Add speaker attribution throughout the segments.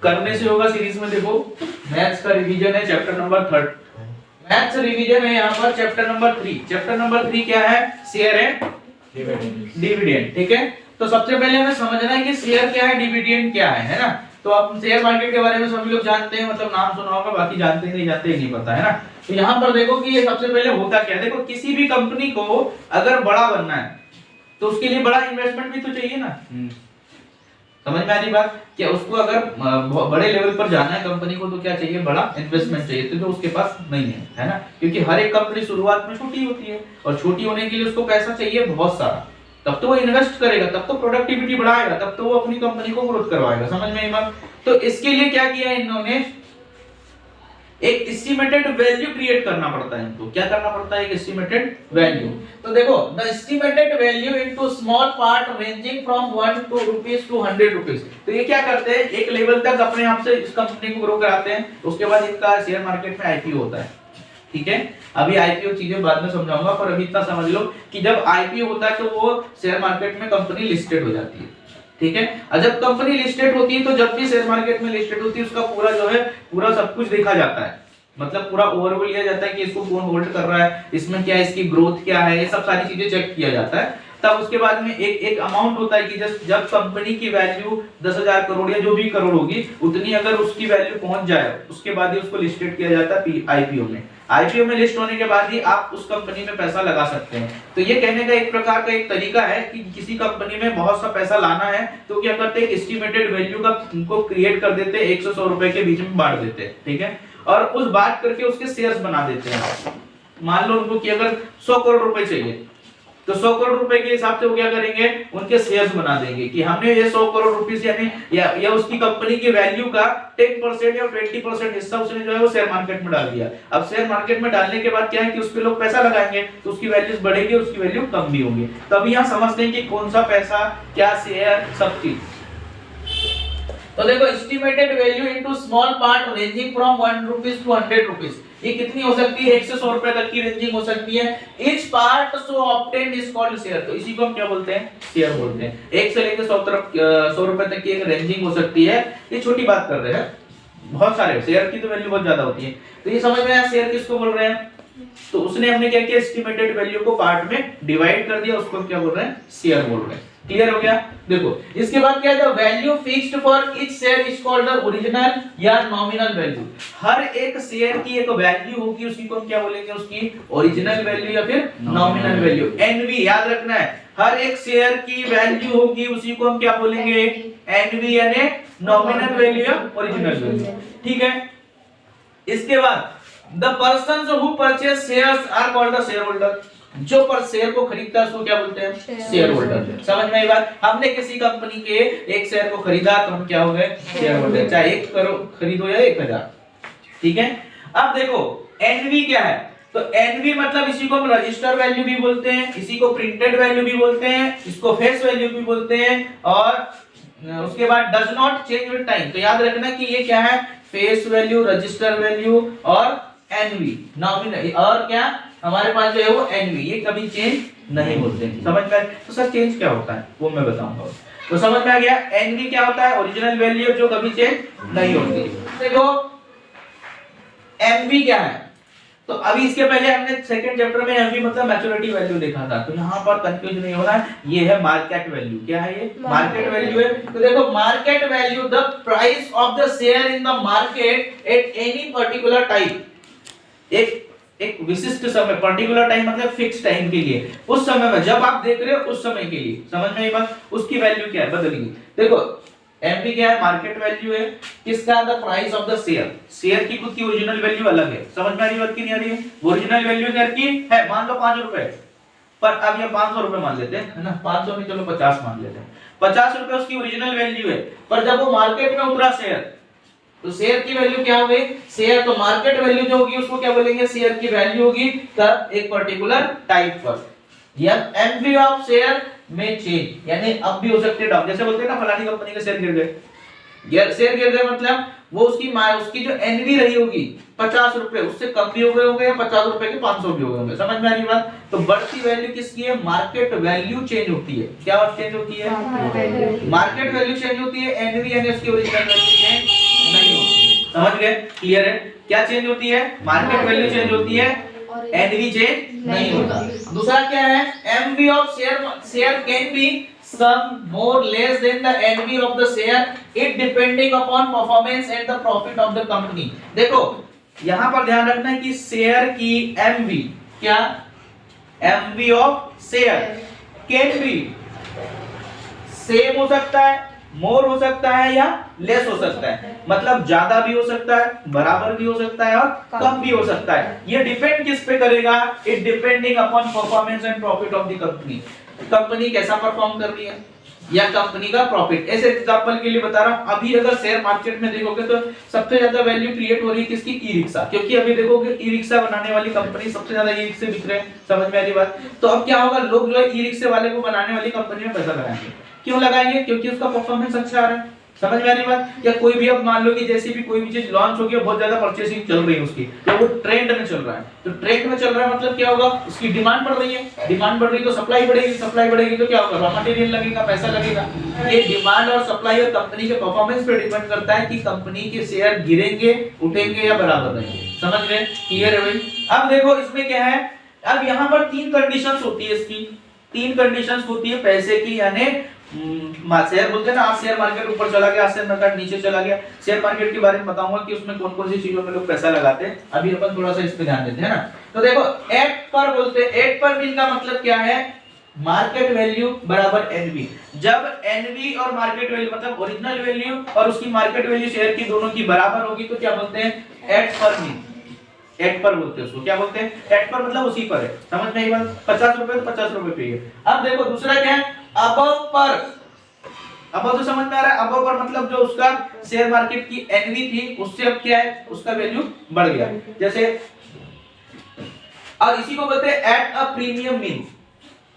Speaker 1: करने से होगा सीरीज में। देखो मैथ्स का रिवीजन है, चैप्टर नंबर 3, मैथ्स रिवीजन है यहाँ पर चैप्टर नंबर 3। चैप्टर नंबर 3 क्या है? Share and dividend. ठीक है, तो सबसे पहले हमें समझना है कि शेयर क्या है, डिविडेंड क्या है ना। तो आप शेयर मार्केट के बारे में सभी लोग जानते हैं, मतलब नाम सुना होगा, बाकी जानते नहीं जानते ही नहीं पता है ना। तो यहाँ पर देखो कि ये सबसे पहले होता क्या है। देखो किसी भी कंपनी को अगर बड़ा बनना है तो उसके लिए बड़ा इन्वेस्टमेंट भी तो चाहिए ना। समझ में आ रही बात? क्या उसको अगर बड़े लेवल पर जाना है कंपनी को तो क्या चाहिए? बड़ा इन्वेस्टमेंट चाहिए, तो जो उसके पास नहीं है ना। क्योंकि हर एक कंपनी शुरुआत में छोटी होती है और छोटी होने के लिए उसको पैसा चाहिए बहुत सारा, तब तो वो इन्वेस्ट करेगा, तब तो प्रोडक्टिविटी बढ़ाएगा, तब तो वो अपनी कंपनी को ग्रोथ करवाएगा। समझ में आई बात? तो इसके लिए क्या किया इन्होंने, एक एस्टिमेटेड वैल्यू क्रिएट करना पड़ता है इनको। क्या करना पड़ता है? एक एस्टिमेटेड वैल्यू। तो देखो the estimated value into small part ranging from 1 rupees to 100 rupees. तो ये क्या करते हैं, एक लेवल तक अपने आप से इस कंपनी को ग्रो कराते हैं, उसके बाद इनका शेयर मार्केट में आईपीओ होता है। ठीक है, अभी आईपीओ चीजें बाद में समझाऊंगा, पर अभी इतना समझ लो कि जब आईपीओ होता है तो वो शेयर मार्केट में कंपनी लिस्टेड हो जाती है। ठीक है, और जब कंपनी लिस्टेड होती है तो जब भी शेयर मार्केट में लिस्टेड होती है उसका पूरा जो है पूरा सब कुछ देखा जाता है, मतलब पूरा ओवरव्यू लिया जाता है कि इसको कौन होल्ड कर रहा है, इसमें क्या इसकी ग्रोथ क्या है, ये सब सारी चीजें चेक किया जाता है। तब उसके बाद में एक अमाउंट होता है कि जब कंपनी की वैल्यू 10,000 करोड़ या जो भी करोड़ होगी उतनी अगर उसकी वैल्यू पहुंच जाए उसके बाद ही उसको लिस्टेड किया जाता है आईपीओ में। आईपीओ में लिस्ट होने के बाद ही आप उस कंपनी में पैसा लगा सकते हैं। तो ये कहने का एक प्रकार का एक तरीका है कि किसी कंपनी में बहुत सा पैसा लाना है तो क्या करते हैं, एस्टिमेटेड वैल्यू का उनको क्रिएट कर देते हैं, 100 रुपए के बीच में बांट देते हैं। ठीक है, और उस बात करके उसके शेयर्स बना देते हैं। मान लो उनको कि अगर 100 करोड़ रुपए चाहिए तो 100 करोड़ रुपए के हिसाब से वो क्या करेंगे, उनके शेयर्स बना देंगे कि हमने ये 100 करोड़ रुपीस यानी या उसकी कंपनी की वैल्यू का 10% या 20% हिस्सा उसने जो है वो शेयर मार्केट में डाल दिया। अब शेयर मार्केट में डालने के बाद क्या है कि उस पे लोग पैसा लगाएंगे तो उसकी वैल्यूज बढ़ेगी, उसकी वैल्यू कम भी होगी। तब यहाँ समझते हैं कि कौन सा पैसा, क्या शेयर, सब चीज। तो देखो estimated value into small part ranging from 1 rupees to 100 rupees. ये कितनी हो सकती है? 1 से 100 रुपए तक की रेंजिंग हो सकती है। Each part so obtained is called share. तो इसी को हम क्या बोलते हैं? शेयर बोलते हैं। 1 से लेकर 100 रुपए तक की एक रेंजिंग हो सकती है। ये छोटी बात कर रहे हैं, बहुत सारे शेयर की तो वैल्यू बहुत ज्यादा होती है। तो ये समझ में आया शेयर किसको बोल रहे हैं? तो उसने हमने क्या किया, एस्टिमेटेड वैल्यू को पार्ट में डिवाइड कर दिया, उसको क्या बोल रहे हैं? शेयर बोल रहे हैं। क्लियर हो गया? देखो इसके बाद क्या है, the value fixed for each share is called the original या नॉमिनल वैल्यू। हर एक शेयर की एक वैल्यू होगी, उसी को हम क्या बोलेंगे? उसकी ओरिजिनल वैल्यू या फिर नॉमिनल वैल्यू। एनवी याद रखना है, हर एक शेयर की वैल्यू होगी, उसी को हम क्या बोलेंगे? एनवी यानी नॉमिनल वैल्यू या ओरिजिनल वैल्यू। ठीक है, इसके बाद the persons who purchase shares are called the shareholder. जो पर शेयर को खरीदता है उसको क्या बोलते हैं? Share holder. समझ में आई बात? हमने किसी कंपनी के एक शेयर को खरीदा तो हम क्या हो गए? शेयर होल्डर, चाहे 1 करोड़ खरीदो या 1000। ठीक है, अब देखो एनवी क्या है? तो एनवी मतलब इसी को हम रजिस्टर वैल्यू भी बोलते हैं, इसी को प्रिंटेड वैल्यू भी बोलते हैं, इसको फेस वैल्यू भी बोलते हैं, और उसके बाद does not change with time. तो याद रखना कि ये क्या है? फेस वैल्यू, रजिस्टर वैल्यू और एनवी नॉमिनल, और क्या हमारे पास जो है वो एनवी, ये कभी चेंज नहीं होते। समझ में? तो सर चेंज क्या होता है वो मैं बताऊंगा। तो समझ में आ गया? एनवी क्या होता है? ओरिजिनल वैल्यू जो कभी चेंज नहीं होती। देखो एमवी क्या है? तो अभी इसके पहले हमने सेकंड चैप्टर में एमवी मतलब मैच्योरिटी वैल्यू देखा था, तो यहाँ पर कंफ्यूज नहीं होना है। ये है मार्केट वैल्यू। क्या है ये? मार्केट वैल्यू है। तो देखो market value the price of the share in the market at any particular time. एक विशिष्ट समय, पर्टिकुलर टाइम मतलब फिक्स टाइम के लिए, उस समय में जब आप देख रहे हो उस समय के लिए। समझ में आई बात? उसकी वैल्यू क्या है? बदलेगी। देखो एमपी क्या है? मार्केट वैल्यू है। किसका? The price of the share. Share की खुद की ओरिजिनल वैल्यू अलग है। समझ में आ रही बात की नहीं आ रही है? ओरिजिनल वैल्यू शेयर की है मान लो 5 रुपए, पर अब ये 500 रुपए मान लेते हैं, है ना? 500 नहीं, चलो 50 मान लेते हैं। 50 रुपए उसकी ओरिजिनल वैल्यू है, पर जब वो मार्केट में उतरा शेयर तो शेयर की वैल्यू क्या हो गई? शेयर तो मार्केट वैल्यू जो होगी उसको क्या बोलेंगे? शेयर की वैल्यू होगी तब एक पर्टिकुलर टाइप पर। या एनवी ऑफ शेयर में चेंज, यानी अब भी हो सकते हैं डाउन। जैसे बोलते हैं ना फलानी कंपनी के शेयर गिर गए, शेयर गिर गए मतलब वो उसकी जो एनवी रही होगी 50 रुपए, उससे कम भी हो गए होंगे, या 50 रुपए के 500 भी हो गए होंगे। समझ में आ रही बात? तो बढ़ती वैल्यू किसकी है? मार्केट वैल्यू चेंज होती है। क्या चेंज होती है? मार्केट वैल्यू चेंज होती है। एनवी यानी उसकी ओरिजिनल वैल्यू चेंज समझ गए? क्लियर है? क्या चेंज होती है? मार्केट वैल्यू चेंज होती है, एनवी चेंज नहीं होता। दूसरा क्या है? MV of share can be some more less than the NV of the share, it depending upon performance and the profit of the company। देखो यहां पर ध्यान रखना है कि शेयर की एमवी, क्या MV of share can be same हो सकता है, मोर हो सकता है या लेस हो सकता है, मतलब ज्यादा भी हो सकता है, बराबर भी हो सकता है और कम भी हो सकता है। ये डिपेंड किस पे करेगा? It depending upon performance and profit of the company. Company कैसा परफॉर्म कर रही है या कंपनी का प्रॉफिट। ऐसे एग्जांपल के लिए बता रहा हूं, अभी अगर शेयर मार्केट में देखोगे तो सबसे ज्यादा वैल्यू क्रिएट हो रही है किसकी? ई रिक्शा, क्योंकि अभी देखोगे ई रिक्शा बनाने वाली कंपनी सबसे ज्यादा ई रिक्शे बिक रहे हैं। समझ में आ रही बात? तो अब क्या होगा, लोग जो है ई रिक्शे वाले को बनाने वाली कंपनी में पैसा लगाएंगे। क्यों लगाएंगे? क्योंकि उसका परफॉर्मेंस अच्छा आ रहा है। समझ में आ रही बात? या कोई भी अब मान लो कि जैसे भी कोई भी चीज लॉन्च हो गई, बहुत ज्यादा परचेसिंग चल रही है उसकी, तो वो ट्रेंड में चल रहा है, तो ट्रेंड में चल रहा है मतलब क्या होगा? उसकी डिमांड बढ़ रही है, डिमांड बढ़ रही है तो सप्लाई बढ़ेगी, सप्लाई बढ़ेगी तो क्या होगा? रॉ मटेरियल लगेगा, पैसा लगेगा। ये डिमांड और सप्लाई और कंपनी के परफॉर्मेंस पे डिपेंड करता है कि कंपनी के शेयर गिरेंगे, उठेंगे या बराबर रहेंगे। समझ गए? क्लियर है भाई? अब देखो इसमें क्या है, अब यहाँ पर तीन कंडीशंस होती है, इसकी तीन कंडीशंस होती है पैसे की, यानी शेयर बोलते हैं ना, आज शेयर मार्केट ऊपर चला गया, शेयर मार्केट नीचे चला गया। शेयर मार्केट के बारे में बताऊंगा कि उसमें कौन कौन सी चीजों में लोग पैसा लगाते हैं। अभी अपन थोड़ा सा इस पे ध्यान देते हैं ना। तो देखो एट पर बोलते हैं, एट पर मीन का मतलब क्या है? मार्केट वैल्यू बराबर एनवी। जब एनवी और मार्केट वैल्यू मतलब ओरिजिनल वैल्यू और उसकी मार्केट वैल्यू शेयर की दोनों की बराबर होगी तो क्या बोलते हैं? एट पर मीन। एट पर बोलते हैं उसको, क्या बोलते हैं? एट पर मतलब उसी पर है। समझ में आई बात? 50 रुपए तो 50 रुपए पे है। अब देखो दूसरा क्या है? अबव पर। अबव तो समझ में आ रहा है? अबव पर मतलब जो उसका शेयर मार्केट की एनवी थी उससे अब क्या है? उसका वैल्यू बढ़ गया। जैसे और इसी को बोलते हैं eight a premium mean.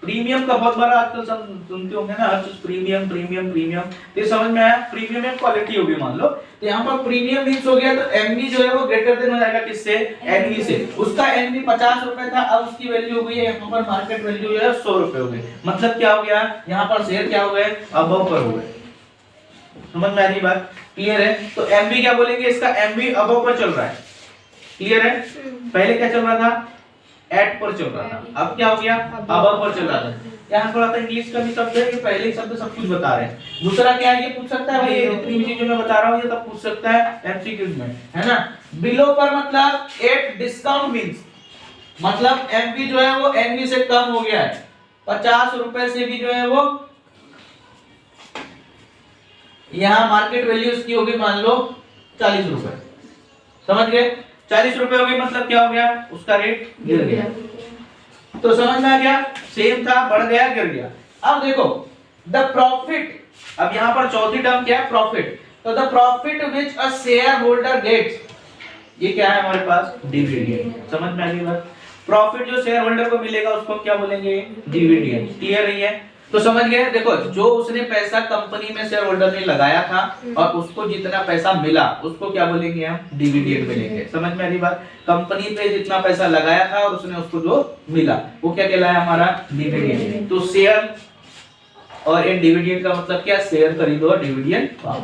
Speaker 1: Premium का बहुत बार आजकल सब सुनते होंगे ना, हर चीज प्रीमियम प्रीमियम प्रीमियम। तो समझ में आया? प्रीमियम एक क्वालिटी होगी मान लो, तो यहाँ पर प्रीमियम मीन्स हो गया, तो एनवी जो है वो ग्रेटर देन हो जाएगा किससे? एनवी से। उसका एनवी 50 रुपए था, अब उसकी वैल्यू हो गई है यहाँ पर मार्केट वैल्यू जो है 100 रुपए हो गई। मतलब क्या हो गया? यहाँ पर शेयर क्या हो गए? अबव पर हो गए। समझ में आ रही बात? क्लियर है? तो एमवी क्या बोलेंगे? इसका एमवी अबव पर चल रहा है। क्लियर है? पहले क्या चल रहा था? एट पर चल रहा था, अब क्या हो गया? अबव पर चल रहा था। यहाँ थोड़ा सा इंग्लिश का भी शब्द है, ये पहले शब्द सब कुछ बता रहे हैं। दूसरा क्या है? ये पूछ सकता है भाई, ये जितनी भी चीजें मैं बता रहा हूँ ये तब पूछ सकता है एमसीक्यूज में, है ना। बिलो पर मतलब एट डिस्काउंट मींस मतलब एमवी जो है वो एनवी से कम हो गया है। 50 रुपए से भी जो है वो यहाँ मार्केट वैल्यू उसकी होगी मान लो 40 रुपए। समझ गए? 40 रुपए हो गई मतलब क्या हो गया? उसका रेट गिर गया। तो समझ में आ गया? सेम था, बढ़ गया, गिर गया। अब देखो द प्रॉफिट, अब यहाँ पर चौथी टर्म क्या है? प्रॉफिट। तो the profit which a shareholder gets, ये क्या है हमारे पास? डिविडेंड। समझ में आ गई बात? प्रॉफिट जो शेयर होल्डर को मिलेगा उसको क्या बोलेंगे? डिविडेंड। क्लियर है? तो समझ गए? देखो जो उसने पैसा कंपनी में शेयर होल्डर ने लगाया था और उसको जितना पैसा मिला उसको क्या बोलेंगे हम? डिविडेंड मिलेंगे। समझ में आ रही बात? कंपनी पे जितना पैसा लगाया था और उसने उसको जो मिला वो क्या कहलाया? हमारा डिविडेंड। तो शेयर और इन डिविडेंड का मतलब क्या? शेयर खरीदो और डिविडेंड पाओ।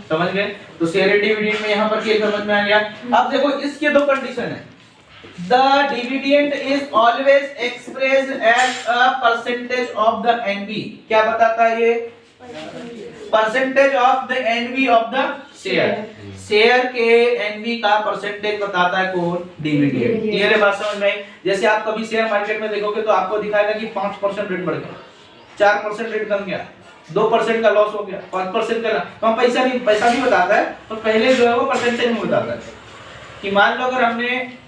Speaker 1: समझ गए? तो शेयर एंड डिविडेंड में यहाँ पर क्या समझ में आ गया? अब देखो इसके दो कंडीशन है। The dividend is always expressed as a percentage of the NV। क्या बताता है ये? Percentage of the NV of the share। Share के NV का परसेंटेज बताता है कौन? डिविडेंड। क्लियर है बात? समझ में आई? जैसे आप कभी शेयर मार्केट में देखोगे तो आपको दिखाएगा कि 5% रेट बढ़ गया, 4% रेट कम गया, 2% का लॉस हो गया, 5% का कम। पैसा भी बताता है, तो पहले जो है वो परसेंटेज में बताता है कि मान लो अगर हमने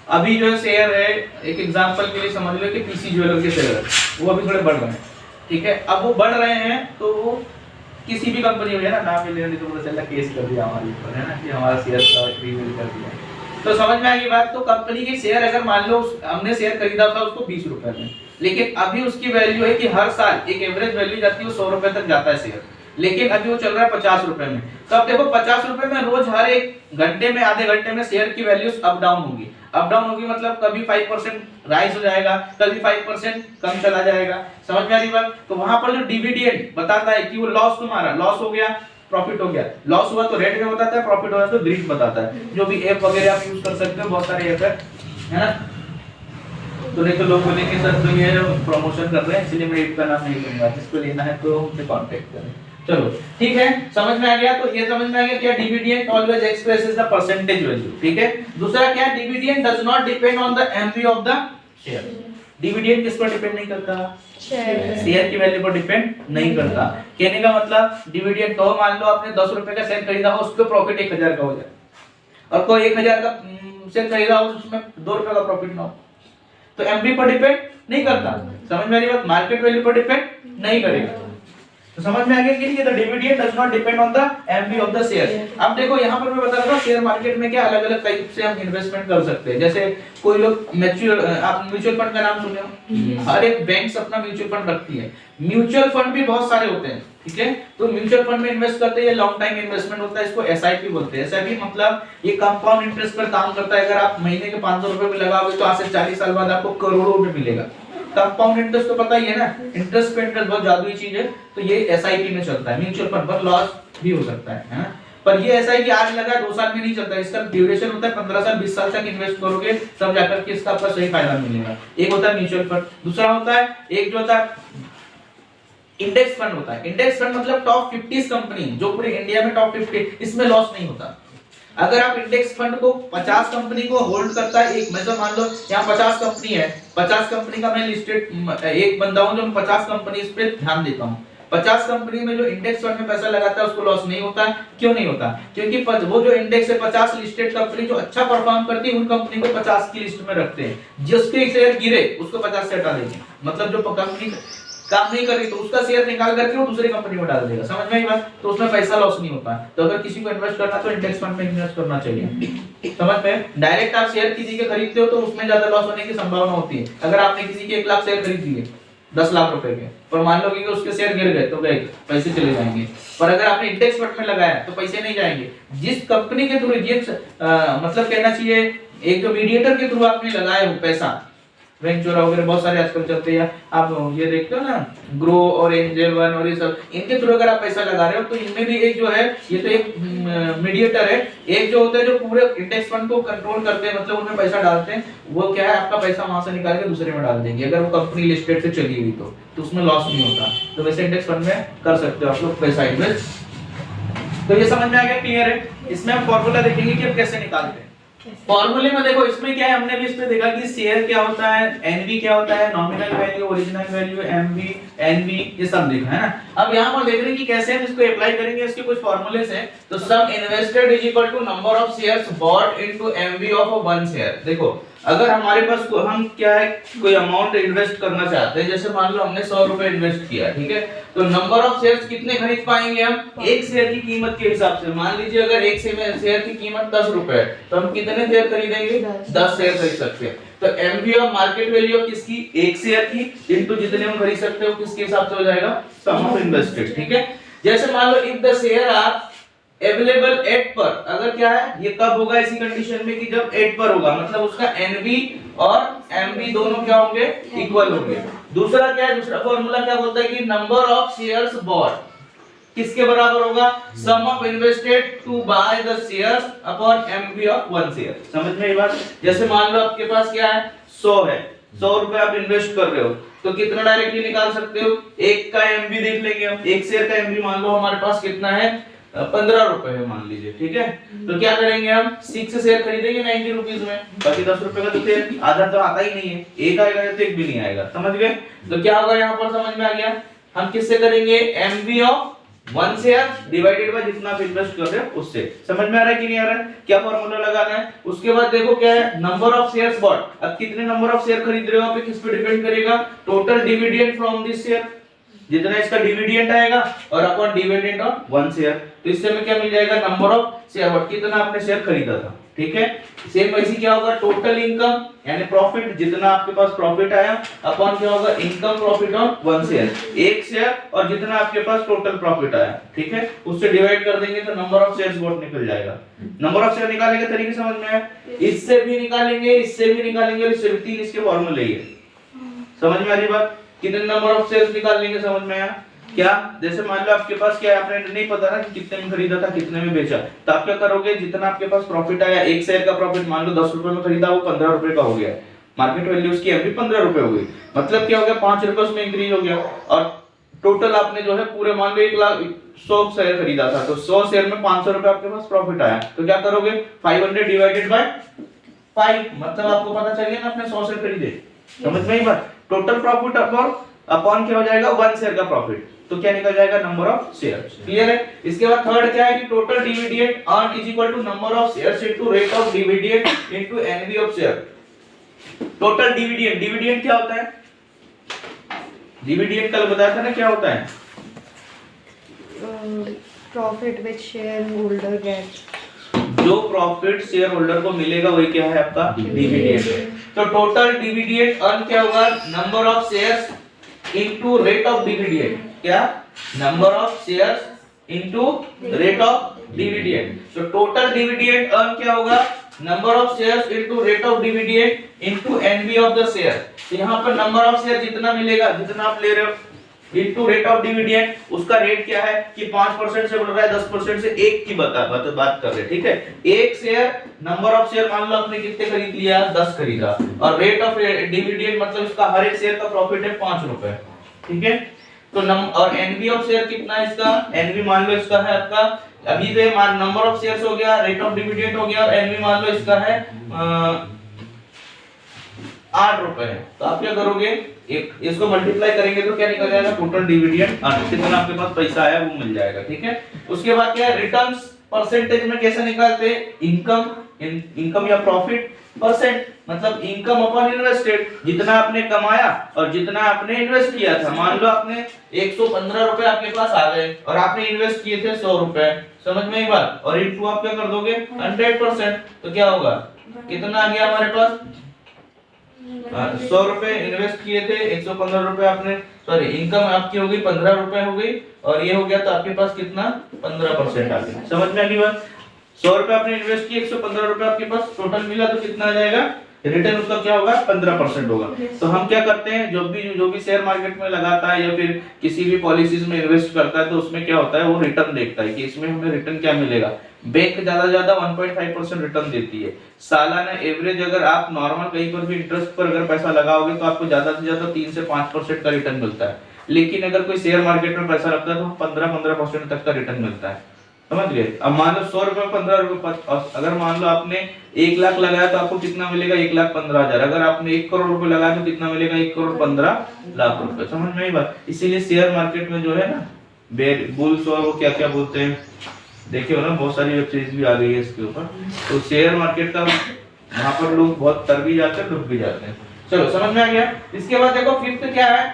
Speaker 1: अभी जो शेयर है, एक एग्जांपल के लिए समझ लो कि पीसी ज्वेलर के शेयर वो अभी थोड़े बढ़ रहे हैं, ठीक है। अब वो बढ़ रहे हैं तो वो किसी भी कंपनी में है ना, नाम ले लेने तो पता चला केस कर दिया हमारे ऊपर, है ना, कि हमारा शेयर का रिव्यू कर दिया। तो समझ में आ गई बात? तो कंपनी के शेयर अगर मान लो हमने शेयर खरीदा था उसको 20 रुपए में, लेकिन अभी उसकी वैल्यू है कि हर साल एक एवरेज वैल्यू जाती है 100 रुपए तक जाता है शेयर, लेकिन अभी वो चल रहा है 50 रुपए में। तो अब देखो 50 रुपए में रोज हर एक घंटे में, आधे घंटे में शेयर की वैल्यू अप डाउन होगी। अप डाउन होगी मतलब कभी 5% राइज हो जाएगा, कभी 5% कम चला जाएगा। समझ में आ रही बात? तो वहां पर जो डिविडेंड बताता है कि वो लॉस तुम्हारा लॉस हो गया, प्रॉफिट हो गया, लॉस हुआ तो रेड में बताता है, प्रॉफिट हुआ तो ग्रीन बताता है। जो भी ऐप वगैरह आप यूज कर सकते हो, बहुत सारे ऐप है ना। तो नहीं तो लोग बोलेंगे सर तो ये प्रमोशन कर रहे हैं इसलिए मैं ऐप का नाम नहीं लूंगा, जिसको लेना है तो मुझसे कांटेक्ट करें। चलो ठीक है, समझ में आ गया। तो ये समझ में आ गया क्या dividend always expresses the percentage value, ठीक है। दूसरा क्या, dividend does not depend on the MV of the share. Dividend किस पर डिपेंड नहीं करता, शेयर की वैल्यू पर डिपेंड नहीं करता। कहने का मतलब डिविडेंड तो मान लो आपने 10 रुपए का शेयर खरीदा हो, उसके प्रॉफिट 1000 का हो जाए, और कोई 1000 का शेयर खरीदा हो उसमें 2 रुपए का प्रॉफिट ना हो, तो एमवी पर डिपेंड नहीं करता। समझ में आ रही बात, मार्केट वैल्यू पर डिपेंड नहीं करेगा। तो समझ में आ गया कि ये the dividend does not depend on the MV of the share. अब देखो यहाँ पर मैं बता रहा था शेयर मार्केट में क्या अलग अलग टाइप से हम इन्वेस्टमेंट कर सकते हैं। जैसे कोई लोग आप म्यूचुअल फंड का नाम सुने हो, हर एक बैंक अपना म्यूचुअल फंड रखती है। म्यूचुअल फंड भी बहुत सारे होते हैं, ठीक है। तो म्यूचुअल फंड में इन्वेस्ट करते हैं, लॉन्ग टाइम इन्वेस्टमेंट होता है, इसको एसआईपी बोलते हैं। एसआईपी मतलब ये कंपाउंड इंटरेस्ट पर काम करता है। अगर आप महीने के 500 रुपए में लगाओगे तो आज से 40 साल बाद आपको करोड़ों में मिलेगा। कंपाउंड इंटरेस्ट तो पता ही है ना, इंटरेस्ट पे इंटरेस्ट बहुत जादुई चीज है। तो ये एसआईपी में चलता है। म्यूचुअल फंड पर लॉस भी हो सकता है ना, पर ये एसआईपी आज लगा 2 साल में नहीं चलता, इसका ड्यूरेशन होता है 15 साल 20 साल तक इन्वेस्ट करोगे तब जाकर के इसका आपको सही फायदा मिलेगा। एक होता है म्यूचुअल फंड, दूसरा होता है एक जो होता है इंडेक्स फंड होता है। इंडेक्स फंड मतलब टॉप 50 कंपनी जो पूरे इंडिया में टॉप 50, इसमें लॉस नहीं होता। अगर आप इंडेक्स फंड को 50 कंपनी को होल्ड करता है, एक मतलब मान लो यहाँ 50 कंपनी है, 50 कंपनी का मैं लिस्टेड एक बंदा हूं जो 50 कंपनी इस पे ध्यान देता हूँ। 50 कंपनी में जो इंडेक्स फंड में पैसा लगाता है उसको लॉस नहीं होता। क्यों नहीं होता? क्योंकि वो जो इंडेक्स है 50 लिस्टेड कंपनी जो अच्छा परफॉर्म करती है उन कंपनी को 50 की लिस्ट में रखते हैं। जिसके शेयर गिरे उसको 50 से हटा देंगे, मतलब जो कंपनी काम नहीं कर रही तो उसका शेयर निकाल करके वो दूसरी कंपनी में डाल देगा। समझ में आई बात? तो उसमें पैसा लॉस नहीं होता। तो अगर किसी को इन्वेस्ट करना तो इंडेक्स फंड में इन्वेस्ट करना चाहिए। समझ में? डायरेक्ट आप शेयर किसी के खरीदते हो तो उसमें ज्यादा लॉस होने की संभावना होती है। अगर आपने किसी के 1 लाख शेयर खरीद लिए 10 लाख रुपए के, पर मान लो कि उसके शेयर गिर गए तो गए, पैसे चले जाएंगे। पर अगर आपने इंडेक्स फंड में लगाया तो पैसे नहीं जाएंगे। जिस कंपनी के थ्रू मतलब कहना चाहिए एक जो मीडिएटर के थ्रू आपने लगाए हो पैसा, वेंचर वगैरह बहुत सारे आजकल चलते हैं, आप ये देखते हो ना ग्रो और एंजल वन और ये सब, इनके थ्रू अगर आप पैसा लगा रहे हो तो इनमें भी एक जो है ये तो एक मीडिएटर है, एक जो होता है जो पूरे इंडेक्स फंड को कंट्रोल करते हैं, मतलब उनमें पैसा डालते हैं। वो क्या है आपका पैसा वहां से निकाल के दूसरे में डाल देंगे अगर वो कंपनी लिस्टेड से चली हुई तो उसमें लॉस नहीं होता। तो वैसे इंडेक्स फंड में कर सकते हो आप लोग पैसा इन्वेस्ट। तो ये समझ में आ गया? क्लियर है? इसमें हम फॉर्मूला देखेंगे कि हम कैसे निकालते हैं। फॉर्मूले में देखो इसमें क्या है, हमने भी इस पे देखा कि शेयर क्या होता है, एनवी क्या होता है, nominal value, original value, MV, NV, ये सब देखा है ना। अब यहाँ पर देख रहे हैं कि कैसे हम इसको अप्लाई करेंगे। इसके कुछ फॉर्मूलेस हैं। तो sum invested is equal to number of shares bought into MV of one share. देखो अगर हमारे पास हम क्या है कोई अमाउंट इन्वेस्ट करना चाहते हैं, जैसे मान लो हमने 100 रुपए इन्वेस्ट किया, ठीक है, तो नंबर ऑफ शेयर्स कितने खरीद पाएंगे हम? एक शेयर की कीमत के हिसाब से। मान लीजिए अगर एक शेयर की कीमत 10 रुपए है तो हम कितने शेयर खरीदेंगे? 10 शेयर खरीद सकते हैं। तो MV of market value of किसकी? एक शेयर की इनटू जितने हम खरीद सकते हो किसके हिसाब से हो जाएगा? सम ऑफ इन्वेस्टेड, ठीक है। जैसे मान लो if the share are available at par, अगर क्या है ये कब होगा ऐसी कंडीशन में कि जब 8 पर होगा, मतलब उसका एनवी और एमवी दोनों क्या होंगे? इक्वल होंगे। दूसरा क्या है, दूसरा फॉर्मूला क्या बोलता है कि नंबर ऑफ शेयर्स बॉट किसके बराबर होगा? Sum of invested to buy the shares upon MV of one share. समझ में ये बात? जैसे मान लो आपके पास क्या है 100 है, 100 रुपए आप इन्वेस्ट कर रहे हो तो कितना डायरेक्टली निकाल सकते हो? एक का एमवी देख लेंगे हम। एक शेयर का एमवी मान लो हमारे पास कितना है? 15 रुपए है मान लीजिए, ठीक है। तो क्या करेंगे हम? 6 शेयर खरीदेंगे 90 रुपीज में, बाकी 10 रुपए का तो शेयर आधा तो आता ही नहीं है, एक आएगा तो एक भी नहीं आएगा। समझ गए? तो क्या होगा यहाँ पर? समझ में आ गया? हम किससे करेंगे? MV of one share divided by जितना आप इन्वेस्ट कर रहे हो उससे। समझ में आ रहा है कि नहीं आ रहा है? क्या फॉर्मूला लगाना है? उसके बाद देखो क्या है, नंबर ऑफ शेयर्स बॉट। अब कितने नंबर ऑफ शेयर खरीद रहे हो आप किस पे डिपेंड करेगा? Total dividend from this share, जितना इसका डिविडेंड आएगा और upon dividend on one share. तो इससे हमें क्या मिल जाएगा? नंबर ऑफ शेयर बॉट, कितना आपने शेयर खरीदा था, ठीक है। सेम वैसे क्या होगा? टोटल इनकम यानी प्रॉफिट, जितना आपके पास प्रॉफिट आया अपॉन क्या होगा? Income profit on one share, एक शेयर और जितना आपके पास टोटल प्रॉफिट आया, ठीक है, उससे डिवाइड कर देंगे तो नंबर ऑफ शेयर्स बॉट निकल जाएगा। नंबर ऑफ शेयर निकालने का तरीका समझ में आया? इससे भी निकालेंगे, इससे भी निकालेंगे और इससे भी, 3 इसके फॉर्मूले ही है। समझ में आ रही बात? कितने नंबर ऑफ शेयर्स निकाल लेंगे? समझ में आया? क्या, जैसे मान लो आपके पास क्या है, आपने नहीं पता ना कि कितने में खरीदा था कितने में बेचा, तो आप क्या करोगे, जितना आपके पास प्रॉफिट आया, एक शेयर का प्रॉफिट मान लो 10 रुपए में खरीदा, वो 15 रुपए का हो गया, मार्केट वैल्यू उसकी अभी 15 रुपए हो गई, मतलब क्या हो गया, 5 रुपए उसमें इंक्रीज हो गया। और टोटल आपने जो है पूरे मान लो 1 शेयर खरीदा था, तो 100 शेयर में 500 रुपए आपके पास प्रॉफिट आया, तो क्या करोगे, 500 डिवाइडेड बाय 5, मतलब आपको पता चल गया ना आपने 100 शेयर खरीदे, समझ में आई बात। टोटल प्रॉफिट अपॉन क्या हो जाएगा, 1 शेयर का प्रॉफिट, तो क्या निकल जाएगा, नंबर ऑफ शेयर। क्लियर है। इसके बाद थर्ड क्या है कि total dividend earn is equal to number of shares into rate of dividend into NV of share. Total dividend, dividend क्या होता है, डिविडेंड कल बताया था ना क्या होता है,
Speaker 2: profit which shareholder gets,
Speaker 1: जो प्रॉफिट शेयर होल्डर को मिलेगा वही क्या है आपका डिविडेंड। तो टोटल डिविडेंड अर्न क्या होगा, number of shares into rate of dividend, क्या, number of shares into rate of dividend. तो टोटल डिविडेंड अर्न क्या होगा, number of shares into rate of dividend into NV of the share. तो यहाँ पर number of share जितना मिलेगा, जितना आप ले रहे हो, इनटू रेट ऑफ डिविडेंड, उसका रेट क्या है कि 5% से बढ़ रहा है, 10% से, एक की बात कर रहे हैं, ठीक है। एक शेयर, नंबर ऑफ शेयर मान लो आपने कितने खरीद लिया, 10 खरीदा, और रेट ऑफ डिविडेंड मतलब इसका हर एक शेयर का प्रॉफिट है 5 रुपए, ठीक है। तो और एनवी ऑफ शेयर कितना है इसका, एनवी मान लो इसका है आपका, अभी तो नंबर ऑफ शेयर्स हो गया, रेट ऑफ डिविडेंड हो गया, और एनवी मान लो इसका है 8 रुपए है। तो आप क्या करोगे, इसको मल्टीप्लाई करेंगे तो क्या निकल जाएगा, टोटल डिविडेंड कितना आपके पास पैसा आया वो मिल जाएगा, ठीक है। उसके बाद क्या है, रिटर्न्स परसेंटेज में कैसे निकालते हैं, इनकम या प्रॉफिट परसेंट, मतलब इनकम अपॉन इन्वेस्टेड, जितना आपने कमाया और जितना आपने इन्वेस्ट किया था। मान लो आपने 115 रुपए आपके पास आ गए और आपने इन्वेस्ट किए थे 100 रुपए, समझ में आई बात, और इनटू आप क्या कर दोगे 100%, तो क्या होगा, कितना आ गया हमारे पास, 100 रुपए इन्वेस्ट किए थे, 115 रुपए आपने, सॉरी इनकम आपकी हो गई 15 रुपए हो गई, और ये हो गया, तो आपके पास कितना 15% आ गया, समझ में आ गई बात। 100 रुपए आपने इन्वेस्ट किए, 115 रुपए आपके पास टोटल मिला, तो कितना आ जाएगा, रिटर्न उसका क्या होगा, 15% होगा। तो हम क्या करते हैं, जो भी शेयर मार्केट में लगाता है या फिर किसी भी पॉलिसीज में इन्वेस्ट करता है, तो उसमें क्या होता है, वो रिटर्न देखता है कि इसमें हमें रिटर्न क्या मिलेगा। बैंक ज्यादा 1.5% रिटर्न देती है सालाना एवरेज। अगर आप नॉर्मल कहीं पर भी इंटरेस्ट पर अगर पैसा लगाओगे तो आपको ज्यादा से ज्यादा 3 से 5% का रिटर्न मिलता है, लेकिन अगर कोई शेयर मार्केट में पैसा रखता है तो 15% तक का रिटर्न मिलता है, समझ गए। अब मान लो 100 रुपए 15 रुपए, अगर मान लो आपने 1 लाख लगाया तो आपको कितना मिलेगा, 1,15,000। अगर आपने 1 करोड़ रुपए लगाया तो कितना मिलेगा, 1,15,00,000 रुपए, समझ में आई बात। इसीलिए शेयर मार्केट में जो है ना, बुल्स और वो क्या क्या बोलते हैं, देखिए ना, बहुत सारी वेब सीरीज भी आ गई है इसके ऊपर। तो शेयर मार्केट का वहां पर लोग बहुत तर भी जाते हैं, डूब भी जाते हैं। चलो समझ में आ गया। इसके बाद देखो फिफ्थ क्या है,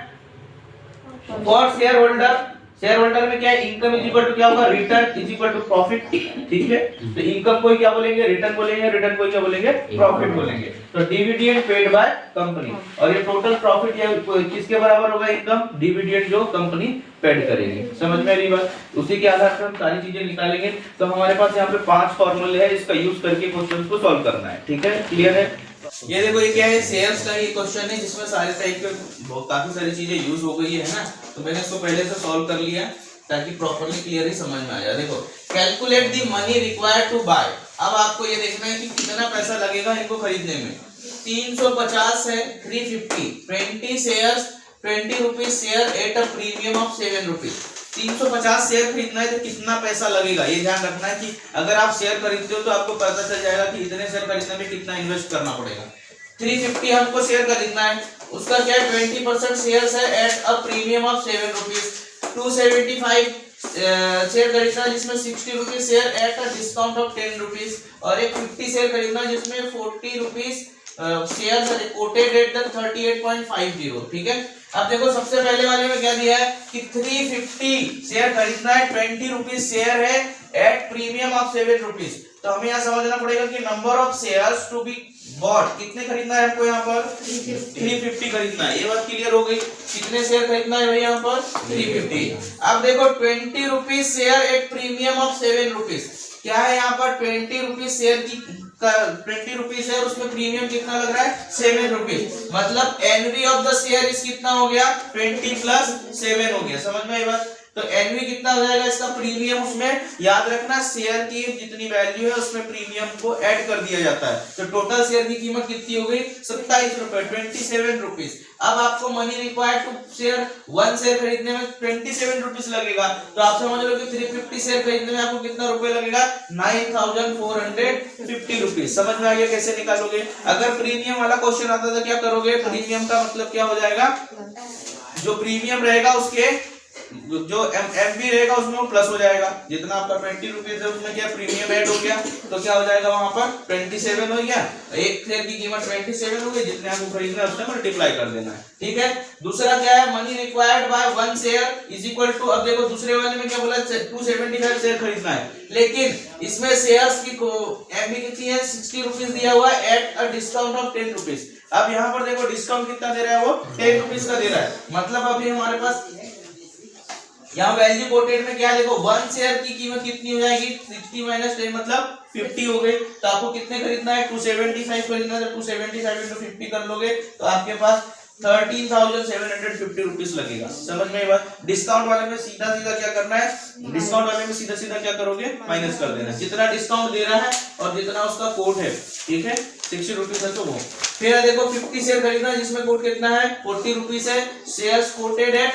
Speaker 1: for shareholder. Shareholder में क्या है, इनकम इज इक्वल टू क्या होगा, return is equal to profit, ठीक है। तो इनकम को क्या बोलेंगे, रिटर्न बोलेंगे, रिटर्न को क्या बोलेंगे, प्रॉफिट बोलेंगे। तो डिविडेंड पेड बाय कंपनी, और ये टोटल प्रॉफिट या किसके बराबर होगा, इनकम डिविडेंड जो कंपनी पेड करेगी, समझ में आ रही बात। उसी के आधार पर हम सारी चीजें निकालेंगे। तो हमारे पास यहाँ पे 5 फॉर्मूले है, इसका यूज करके क्वेश्चन को सॉल्व करना है, ठीक है, क्लियर है। ये देखो, ये क्या है, शेयर्स का ये क्वेश्चन है जिसमें सारे टाइप के काफी सारी चीजें यूज हो गई है ना। तो मैंने इसको पहले से सॉल्व कर लिया ताकि प्रॉपर्ली क्लियरली समझ में आ जाए। देखो, calculate the money required to buy. अब आपको ये देखना है कि कितना पैसा लगेगा इनको खरीदने में। 350 है, 350, 20 shares, 20 rupees share at a premium of 7 rupees. 350 share खरीदना है तो कितना पैसा लगेगा, ये ध्यान रखना है कि अगर आप शेयर खरीदते हो तो आपको पता चल जाएगा कि इतने शेयर खरीदने में कितना इन्वेस्ट करना पड़ेगा। 350 हमको शेयर खरीदना है, उसका क्या है, 20% शेयर्स है at a premium of 7 rupees. 275 share खरीदना है जिसमें 60 rupees share at a discount of 10 rupees, और एक 50 शेयर खरीदना है जिसमें 40 rupees shares are quoted at the 38.50, ठीक है। अब देखो, सबसे पहले वाले में क्या दिया है कि 350 शेयर खरीदना है, 20 रुपीज शेयर है एट प्रीमियम ऑफ 7 रुपीज। तो हमें यहाँ समझना पड़ेगा कि number of shares to be bought कितने खरीदना है हमको, यहाँ पर 350 खरीदना है। ये बात क्लियर हो गई, कितने शेयर खरीदना है यहाँ पर 350। अब देखो, 20 rupees share eight premium of 7 rupees, क्या है यहाँ पर 20 रुपीज शेयर की 20 रुपीज है, उसमें प्रीमियम कितना लग रहा है 7 रुपीज, मतलब एनवी ऑफ द शेयर इस कितना हो गया 20 प्लस 7 हो गया, समझ में आई बात। तो एनवी कितना हो जाएगा इसका प्रीमियम, उसमें याद रखना शेयर की जितनी वैल्यू है उसमें प्रीमियम को ऐड कर दिया जाता है। तो टोटल शेयर की कीमत कितनी हो गई 27 रुपए, 27 रुपीज। अब आपको money required to share 1 share खरीदने में 27 रुपीज लगेगा, तो आप समझ लो कि 350 शेयर खरीदने में आपको कितना रुपए लगेगा 9450 रुपीज। समझ में आ गया कैसे निकालोगे? अगर प्रीमियम वाला क्वेश्चन आता था क्या करोगे, प्रीमियम का मतलब क्या हो जाएगा, जो प्रीमियम रहेगा उसके जो एमबी रहेगा उसमें वो प्लस हो जाएगा, जितना आपका 20 रुपीज है उसमें क्या प्रीमियम ऐड हो गया, तो क्या हो जाएगा वहां पर 27 हो गया। एक शेयर की कीमत 27 हो गई, जितने आपको खरीदना है उसमें मल्टीप्लाई कर देना है। ठीक है, दूसरा क्या है, money required by 1 share is equal to, अब देखो दूसरे वाले में क्या बोला 275 शेयर खरीदना है, लेकिन इसमें शेयर्स की एमबी कितनी है 60 रुपीज दिया हुआ है at a discount of 10 rupees. अब यहाँ पर देखो डिस्काउंट कितना दे रहा है, वो 10 रुपीज का दे रहा है, मतलब अभी हमारे पास यहाँ वैल्यू कोटेड में क्या देखो 1 शेयर की कीमत कितनी हो जाएगी 60 माइनस 10 मतलब 50 हो गई। तो आपको कितने खरीदना है 275 खरीदना है, 275 into 50 कर लोगे तो आपके पास 13,750 रुपीज लगेगा। समझ में बात? डिस्काउंट वाले में सीधा सीधा क्या करना है, डिस्काउंट वाले में सीधा सीधा क्या करोगे माइनस कर देना, जितना डिस्काउंट दे रहा है और जितना उसका कोड है। ठीक है, 60 रुपीज है तो वो। फिर देखो 50 शेयर खरीदना है जिसमें कोड कितना है 40 रुपीज है, शेयर्स कोटेड एट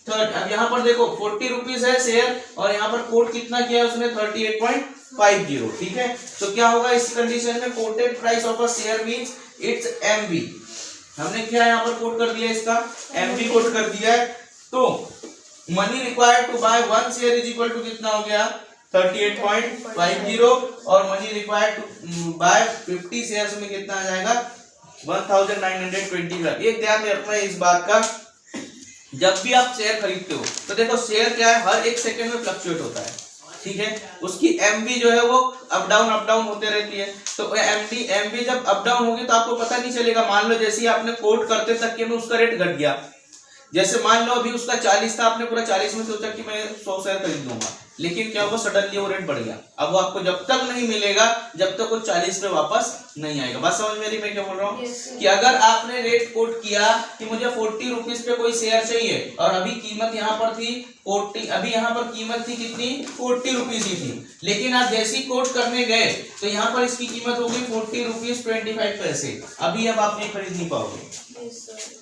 Speaker 1: थर्ड। अब यहाँ पर देखो 40 रुपीज है शेयर और यहाँ पर कोट कितना किया है उसने 38.50। ठीक है, तो क्या होगा इस कंडीशन में, coated price of a share means it's MB. हमने क्या यहाँ पर कोट कर दिया, इसका एमबी कोट कर दिया है। तो money required to buy 1 share is equal to कितना हो गया 38.50 और money required to buy 50 shares में कितना आ जाएगा 1920। ये ध्यान रखना है इस बात का, जब भी आप शेयर खरीदते हो तो देखो शेयर क्या है हर एक सेकंड में फ्लक्चुएट होता है। ठीक है, उसकी एमबी जो है वो अप डाउन होते रहती है। तो एमबी जब अप डाउन होगी तो आपको पता नहीं चलेगा। मान लो जैसे ही आपने कोट करते तक के में उसका रेट घट गया, जैसे मान लो अभी उसका 40 था, आपने पूरा 40 में सोचा कि मैं 100 शेयर खरीद लूंगा, लेकिन क्या हुआ सडनली वो रेट बढ़ गया। अब वो आपको जब तक नहीं मिलेगा जब तक वो 40 पे वापस नहीं आएगा। बात समझ में आ रही मैं क्या बोल रहा हूँ? कि अगर आपने रेट कोट किया कि मुझे 40 रुपीज पे कोई शेयर चाहिए और अभी कीमत यहाँ पर थी 40, अभी यहाँ पर कीमत थी कितनी 40 रुपीज ही थी, लेकिन आप जैसे ही कोट करने गए तो यहाँ पर इसकी कीमत हो गई 40 रुपीज 25 पैसे। अभी अब आप नहीं खरीद नहीं पाओगे।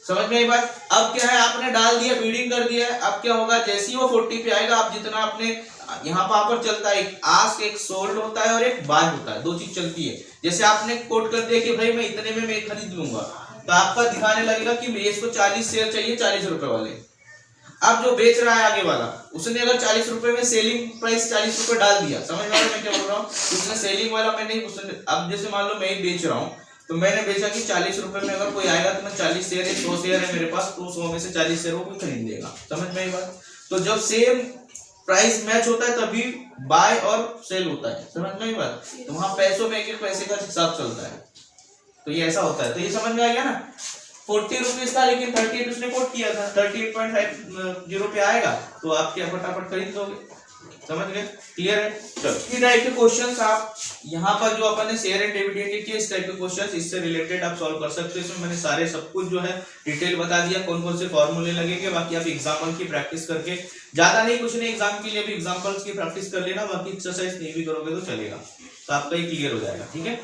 Speaker 1: समझ में आई बात? अब क्या है, आपने डाल दिया, बीडिंग कर दिया है। अब क्या होगा, जैसे ही वो 40 पे आएगा, आप जितना आपने यहाँ पर चलता है एक आस्क, एक सोल्ड होता है और एक बाय होता है, दो चीज चलती है। जैसे आपने कोट कर दिया कि भाई मैं इतने में मैं खरीद लूंगा, तो आपका दिखाने लगेगा कि इसको 40 शेयर चाहिए 40 रुपए वाले। अब जो बेच रहा है आगे वाला, उसने अगर 40 रुपए में सेलिंग प्राइस 40 रुपए डाल दिया, समझ में आ रहा है मैं क्या बोल रहा हूँ? उसने सेलिंग वाला मैं नहीं, उसने अब जैसे मान लो मैं ही बेच रहा हूँ, तो मैंने बेचा कि 40 रुपए में अगर कोई आएगा तो मैं 40 शेयर है, 100 शेयर है मेरे पास, तो 100 में से 40 शेयर को खरीद लेगा। समझ में आई बात? तो जब सेम प्राइस मैच होता है तभी बाय और सेल होता है। समझ में आई बात? तो वहां पैसों में एक पैसे का हिसाब चलता है, तो ये ऐसा होता है। तो ये समझ में आ गया ना? 40 रुपीज था लेकिन 38 उसने कोट किया था, 38.50 पे आएगा तो आप क्या फटाफट खरीद दोगे। समझ गए? क्लियर है? चलो इस टाइप के क्वेश्चंस आप यहाँ पर जो अपन ने शेयर एंड डिविडेंड के इस टाइप के क्वेश्चंस इससे रिलेटेड आप सॉल्व कर सकते हो। इसमें मैंने सारे सब कुछ जो है डिटेल बता दिया, कौन कौन से फॉर्मूले लगेंगे। बाकी आप एग्जाम्पल की प्रैक्टिस करके, ज्यादा नहीं कुछ नहीं, एग्जाम के लिए भी एग्जाम्पल्स की प्रैक्टिस कर लेना, बाकी एक्सरसाइज नहीं भी करोगे तो चलेगा, तो आपका ये क्लियर हो जाएगा। ठीक है।